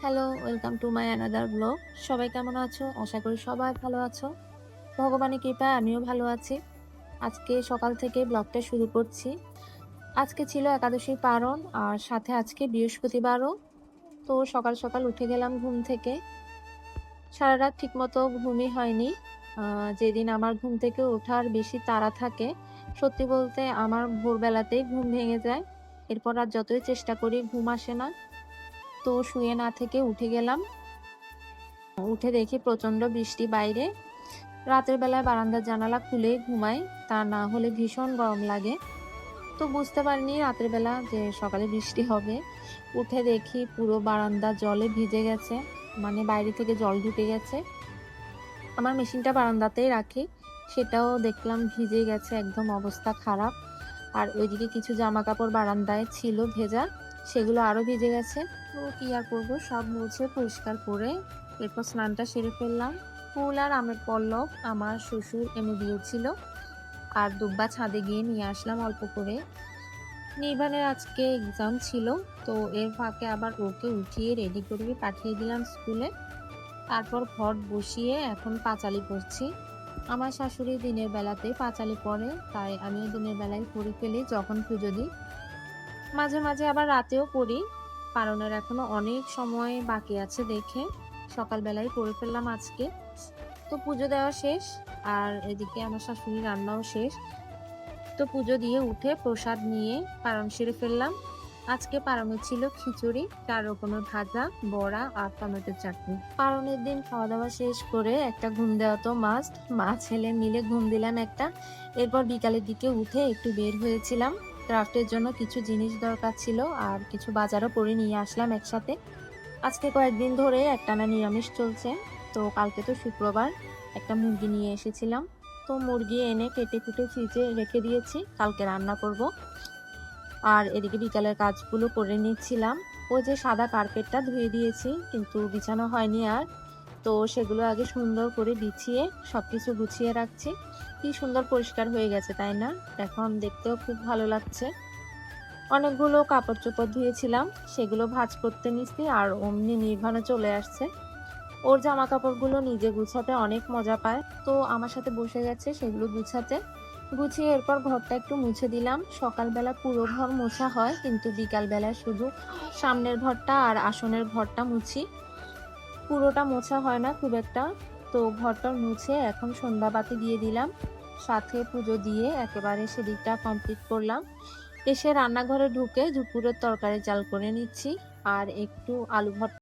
Hello, welcome to my another blog. সবাই কেমন আছো? আশা করি সবাই ভালো আছো। ভগবানের কৃপায় আমিও ভালো আছি। আজকে সকাল থেকে ব্লগটা শুরু করছি। আজকে ছিল একাদশীর পারণ আর সাথে আজকে বৃহস্পতিবারও। তো সকাল সকাল উঠে গেলাম ঘুম থেকে। সারা রাত ঠিকমতো ঘুমই হয়নি। যেদিন আমার ঘুম থেকে ওঠার বেশি তাড়া থাকে, সত্যি বলতে আমার ভোরবেলাতেই ঘুম ভেঙে যায়। এরপর আর যতই চেষ্টা করি ঘুম আসে না। তো শুয়ে না থেকে উঠে গেলাম। উঠে দেখি প্রচন্ড বৃষ্টি বাইরে। রাতের বেলায় বারান্দার জানালা খুলেই ঘুমাই, তা না হলে ভীষণ গরম লাগে। তো বুঝতে পারিনি রাতের বেলা যে সকালে বৃষ্টি হবে। উঠে দেখি পুরো বারান্দা জলে ভিজে গেছে, মানে বাইরে থেকে জল ঢুকে গেছে। আমার মেশিনটা বারান্দাতেই রাখি, সেটাও দেখলাম ভিজে গেছে, একদম অবস্থা খারাপ। আর ওইদিকে কিছু জামা কাপড় বারান্দায় ছিল ভেজা, সেগুলো আরো ভিজে গেছে। তো কি আর করবো, সব মুছে পরিষ্কার করে এরপর স্নানটা সেরে ফেললাম। ফুল আর আমের পল্লব আমার শ্বশুর এনে দিয়েছিল, আর দুব্বা ছাদে গিয়ে নিয়ে আসলাম অল্প করে। নির্বাণের আজকে এক্সাম ছিল, তো এর ফাঁকে আবার ওকে উঠিয়ে রেডি করে পাঠিয়ে দিলাম স্কুলে। তারপর ঘর বসিয়ে এখন পাঁচালি পড়ছি। আমার শাশুড়ি দিনের বেলাতেই পাঁচালি পড়ে, তাই আমিও দিনের বেলায় পড়ে ফেলি যখন পুজো দিই। মাঝে মাঝে আবার রাতেও পড়ি, পারণের এখনো অনেক সময় বাকি আছে দেখে সকালবেলায় পড়ে ফেললাম আজকে। তো পুজো দেওয়া শেষ, আর এদিকে আমার শাশুড়ি রান্নাও শেষ। তো পুজো দিয়ে উঠে প্রসাদ নিয়ে পারণ সেরে ফেললাম। আজকে পারণে ছিল খিচুড়ি, চার রকমের ভাজা, বড়া আর টমেটোর চাটনি। পারণের দিন খাওয়া দাওয়া শেষ করে একটা ঘুম দেওয়া তো মাস্ট, মা ছেলে মিলে ঘুম দিলাম একটা। এরপর বিকালের দিকে উঠে একটু বের হয়েছিলাম, ক্রাফটের জন্য কিছু জিনিস দরকার ছিল আর কিছু বাজারও করে নিয়ে আসলাম একসাথে। আজকে কয়েকদিন ধরে একটানা নিরামিষ চলছে। তো কালকে তো শুক্রবার, একটা মুরগি নিয়ে এসেছিলাম। তো মুরগি এনে কেটে কুটে ফ্রিজে রেখে দিয়েছি, কালকে রান্না করব। আর এদিকে বিকালের কাজগুলো করে নিচ্ছিলাম। ওই যে সাদা কার্পেটটা ধুয়ে দিয়েছি, কিন্তু বিছানো হয়নি আর। তো সেগুলো আগে সুন্দর করে বিছিয়ে সবকিছু গুছিয়ে রাখছি। কি সুন্দর পরিষ্কার হয়ে গেছে, তাই না? এখন দেখতেও খুব ভালো লাগছে। অনেকগুলো কাপড় চোপড় ধুয়েছিলাম, সেগুলো ভাঁজ করতে নিচ্ছি, আর অমনি নির্ঘাণে চলে আসছে। ওর জামা কাপড়গুলো নিজে গুছাতে অনেক মজা পায়, তো আমার সাথে বসে গেছে সেগুলো গুছাতে। গুছিয়ে এরপর ঘরটা একটু মুছে দিলাম। সকালবেলা পুরো ঘর মোছা হয়, কিন্তু বিকাল বেলা শুধু সামনের ঘরটা আর আসনের ঘরটা মুছি, পুরোটা মোছা হয় না খুব একটা। তো ঘরটা মুছে এখন সন্ধ্যাবাতি দিয়ে দিলাম, সাথে পুজো দিয়ে একেবারে সেদিকটা কমপ্লিট করলাম। এসে রান্নাঘরে ঢুকে দুপুরের তরকারি চাল করে নিচ্ছি, আর একটু আলু ভর্তা